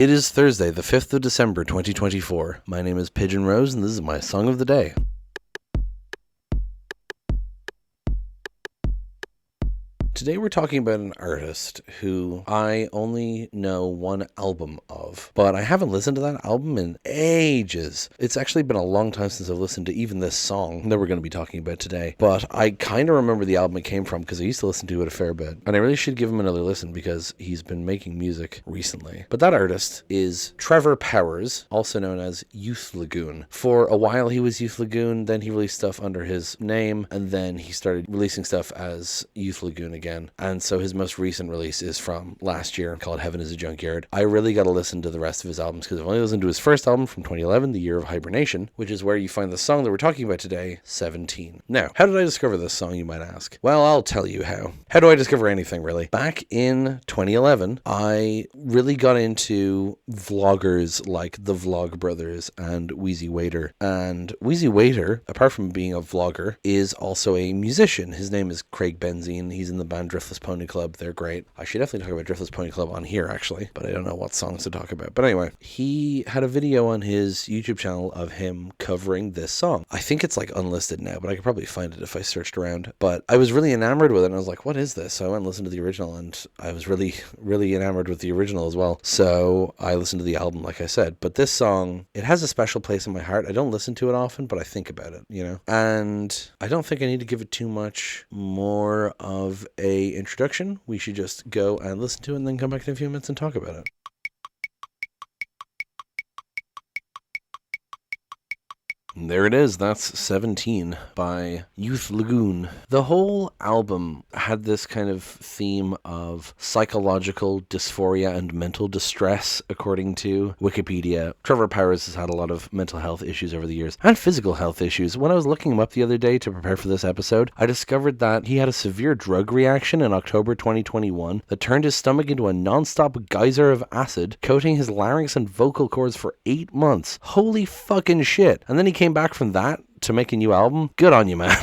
It is Thursday, the 5th of December, 2024. My name is Pigeon Rose, and this is my song of the day. Today we're talking about an artist who I only know one album of, but I haven't listened to that album in ages. It's actually been a long time since I've listened to even this song that we're going to be talking about today, but I kind of remember the album it came from because I used to listen to it a fair bit, and I really should give him another listen because he's been making music recently. But that artist is Trevor Powers, also known as Youth Lagoon. For a while he was Youth Lagoon, then he released stuff under his name, and then he started releasing stuff as Youth Lagoon again. And so his most recent release is from last year called Heaven is a Junkyard. I really got to listen to the rest of his albums because I've only listened to his first album from 2011, The Year of Hibernation, which is where you find the song that we're talking about today, 17. Now, how did I discover this song, you might ask? Well, I'll tell you how. How do I discover anything, really? Back in 2011, I really got into vloggers like the Vlog Brothers and Wheezy Waiter. And Wheezy Waiter, apart from being a vlogger, is also a musician. His name is Craig Benzine. He's in the band Driftless Pony Club. They're great. I should definitely talk about Driftless Pony Club on here, actually, but I don't know what songs to talk about. But anyway, he had a video on his YouTube channel of him covering this song. I think it's like unlisted now, but I could probably find it if I searched around. But I was really enamored with it, and I was like, what is this? So I went and listened to the original, and I was really, really enamored with the original as well. So I listened to the album, like I said. But this song, it has a special place in my heart. I don't listen to it often, but I think about it, you know? And I don't think I need to give it too much more of a introduction. We should just go and listen to it and then come back in a few minutes and talk about it. And there it is, that's 17 by Youth Lagoon. The whole album had this kind of theme of psychological dysphoria and mental distress, according to Wikipedia. Trevor Powers has had a lot of mental health issues over the years, and physical health issues. When I was looking him up the other day to prepare for this episode, I discovered that he had a severe drug reaction in October 2021 that turned his stomach into a non-stop geyser of acid, coating his larynx and vocal cords for 8 months. Holy fucking shit. And then he came back from that to make a new album. Good on you, man.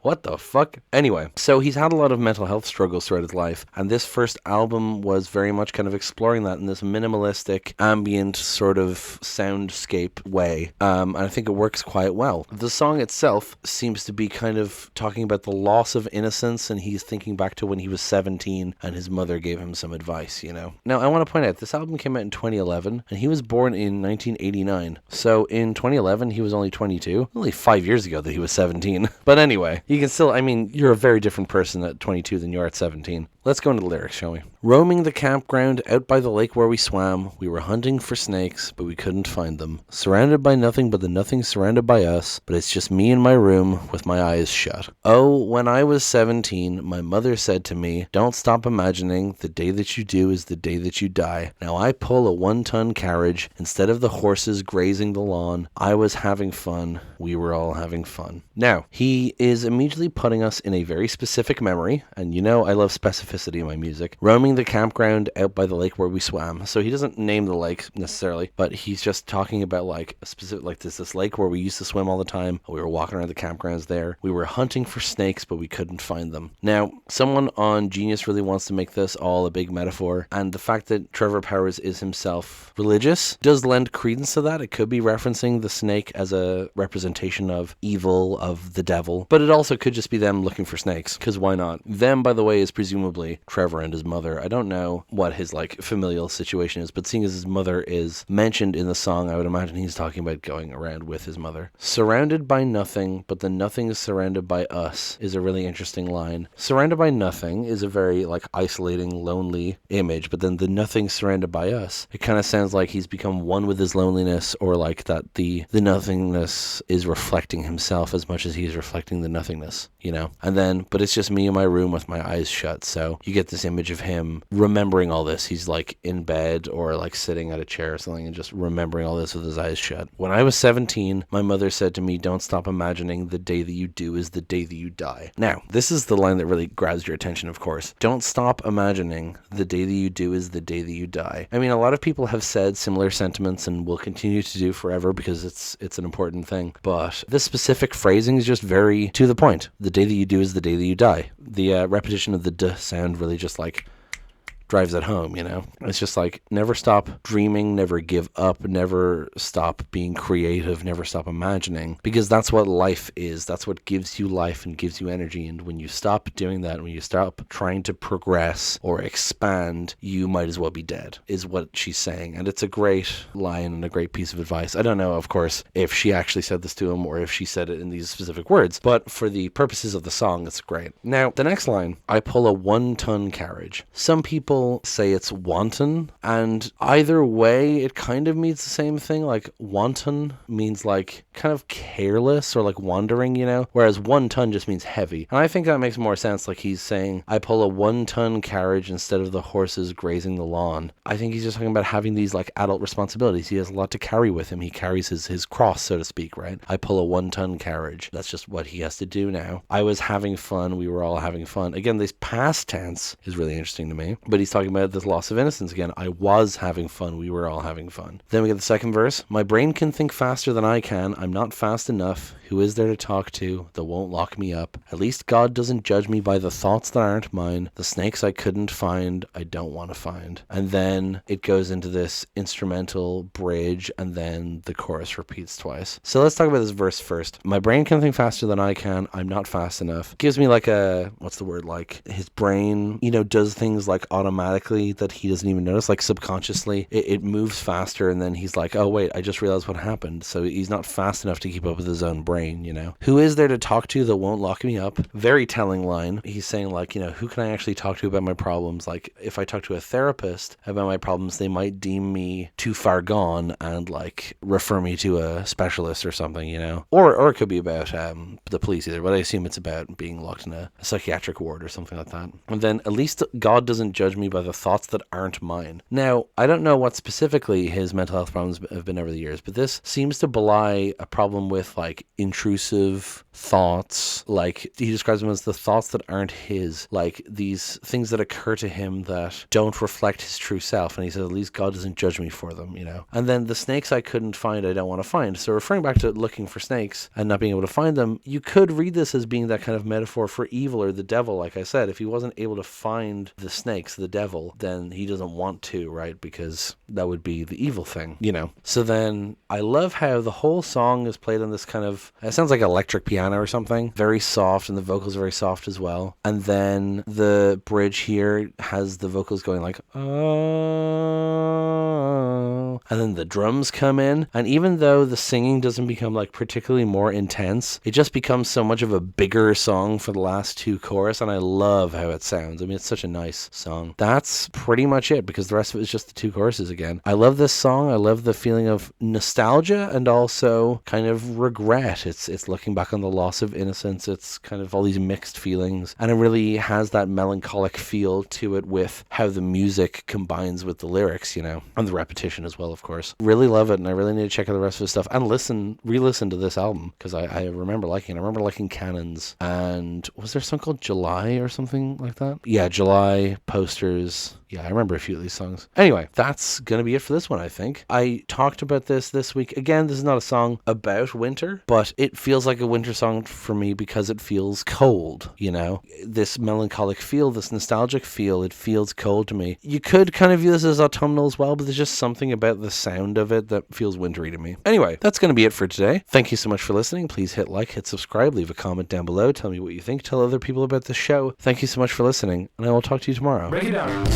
What the fuck? Anyway, so he's had a lot of mental health struggles throughout his life, and this first album was very much kind of exploring that in this minimalistic, ambient sort of soundscape way, and I think it works quite well. The song itself seems to be kind of talking about the loss of innocence, and he's thinking back to when he was 17 and his mother gave him some advice, you know. Now, I want to point out, this album came out in 2011, and he was born in 1989. So in 2011, he was only 22. Only 5 years ago that he was 17. But anyway, you can still, I mean, you're a very different person at 22 than you are at 17. Let's go into the lyrics, shall we? Roaming the campground out by the lake where we swam, we were hunting for snakes, but we couldn't find them. Surrounded by nothing but the nothing surrounded by us, but it's just me in my room with my eyes shut. Oh, when I was 17, my mother said to me, don't stop imagining, the day that you do is the day that you die. Now I pull a 1-ton carriage, instead of the horses grazing the lawn, I was having fun, we were all having fun. Now, he is immediately putting us in a very specific memory, and you know I love specificity in my music. Roaming the campground out by the lake where we swam. So he doesn't name the lake necessarily, but he's just talking about like a specific, like this lake where we used to swim all the time. We were walking around the campgrounds there. We were hunting for snakes, but we couldn't find them. Now, someone on Genius really wants to make this all a big metaphor, and the fact that Trevor Powers is himself religious does lend credence to that. It could be referencing the snake as a representation of evil, of the devil, but it also could just be them looking for snakes, because why not? Them, by the way, is presumably Trevor and his mother. I don't know what his like familial situation is, but seeing as his mother is mentioned in the song, I would imagine he's talking about going around with his mother. Surrounded by nothing, but the nothing is surrounded by us is a really interesting line. Surrounded by nothing is a very like isolating, lonely image, but then the nothing surrounded by us, it kind of sounds like he's become one with his loneliness, or like that the nothingness is reflecting himself as much as he's reflecting the nothingness, you know? And then, but it's just me in my room with my eyes shut. So you get this image of him remembering all this. He's like in bed or like sitting at a chair or something and just remembering all this with his eyes shut. When I was 17, my mother said to me, don't stop imagining, the day that you do is the day that you die. Now, this is the line that really grabs your attention, of course. Don't stop imagining, the day that you do is the day that you die. I mean, a lot of people have said similar sentiments and will continue to do forever because it's an important thing. But this specific phrasing is just very to the point. The day that you do is the day that you die. The repetition of the d sound really just like drives it home, It's just like, never stop dreaming, never give up, never stop being creative, never stop imagining, because that's what life is. That's what gives you life and gives you energy. And when you stop doing that, when you stop trying to progress or expand, you might as well be dead, is what she's saying. And it's a great line and a great piece of advice. I don't know, of course, if she actually said this to him or if she said it in these specific words, but for the purposes of the song, it's great. Now, the next line, I pull a 1-ton carriage. Some people say it's wanton, and either way, it kind of means the same thing. Like, wanton means like kind of careless or like wandering, whereas 1 ton just means heavy. And I think that makes more sense. Like, he's saying, I pull a 1-ton carriage instead of the horses grazing the lawn. I think he's just talking about having these like adult responsibilities. He has a lot to carry with him. He carries his cross, so to speak, right? I pull a 1-ton carriage. That's just what he has to do now. I was having fun. We were all having fun. Again, this past tense is really interesting to me, but he's talking about this loss of innocence again. I was having fun. We were all having fun. Then we get the second verse. My brain can think faster than I can. I'm not fast enough. Who is there to talk to that won't lock me up? At least God doesn't judge me by the thoughts that aren't mine. The snakes I couldn't find, I don't want to find. And then it goes into this instrumental bridge, and then the chorus repeats twice. So let's talk about this verse first. My brain can think faster than I can. I'm not fast enough. Gives me like a, what's the word? Like his brain, does things like automatically that he doesn't even notice, like subconsciously. It moves faster, and then he's like, oh wait, I just realized what happened. So he's not fast enough to keep up with his own brain, Who is there to talk to that won't lock me up? Very telling line. He's saying like, who can I actually talk to about my problems? Like, if I talk to a therapist about my problems, they might deem me too far gone and like refer me to a specialist or something, or it could be about the police either, but I assume it's about being locked in a psychiatric ward or something like that. And then, at least God doesn't judge me by the thoughts that aren't mine. Now, I don't know what specifically his mental health problems have been over the years, but this seems to belie a problem with like intrusive thoughts. Like, he describes them as the thoughts that aren't his, like these things that occur to him that don't reflect his true self. And he says, at least God doesn't judge me for them, And then the snakes I couldn't find, I don't want to find. So referring back to looking for snakes and not being able to find them, you could read this as being that kind of metaphor for evil or the devil. Like I said, if he wasn't able to find the snakes, the devil, then he doesn't want to, right? Because that would be the evil thing, So then I love how the whole song is played on this kind of, it sounds like electric piano or something, very soft, and the vocals are very soft as well. And then the bridge here has the vocals going like, oh, and then the drums come in, and even though the singing doesn't become like particularly more intense, it just becomes so much of a bigger song for the last two chorus, and I love how it sounds. I mean, it's such a nice song. That's pretty much it, because the rest of it is just the two choruses again. I love this song. I love the feeling of nostalgia and also kind of regret. It's looking back on the loss of innocence. It's kind of all these mixed feelings, and it really has that melancholic feel to it with how the music combines with the lyrics, and the repetition as well, of course. Really love it, and I really need to check out the rest of the stuff and re-listen to this album, because I remember liking it. I remember liking Cannons, and was there a song called July or something like that? Yeah, July, Posters. Yeah, I remember a few of these songs. Anyway, that's going to be it for this one, I think. I talked about this week. Again, this is not a song about winter, but it feels like a winter song for me because it feels cold, This melancholic feel, this nostalgic feel, it feels cold to me. You could kind of view this as autumnal as well, but there's just something about the sound of it that feels wintry to me. Anyway, that's going to be it for today. Thank you so much for listening. Please hit like, hit subscribe, leave a comment down below. Tell me what you think. Tell other people about the show. Thank you so much for listening, and I will talk to you tomorrow. Break it down.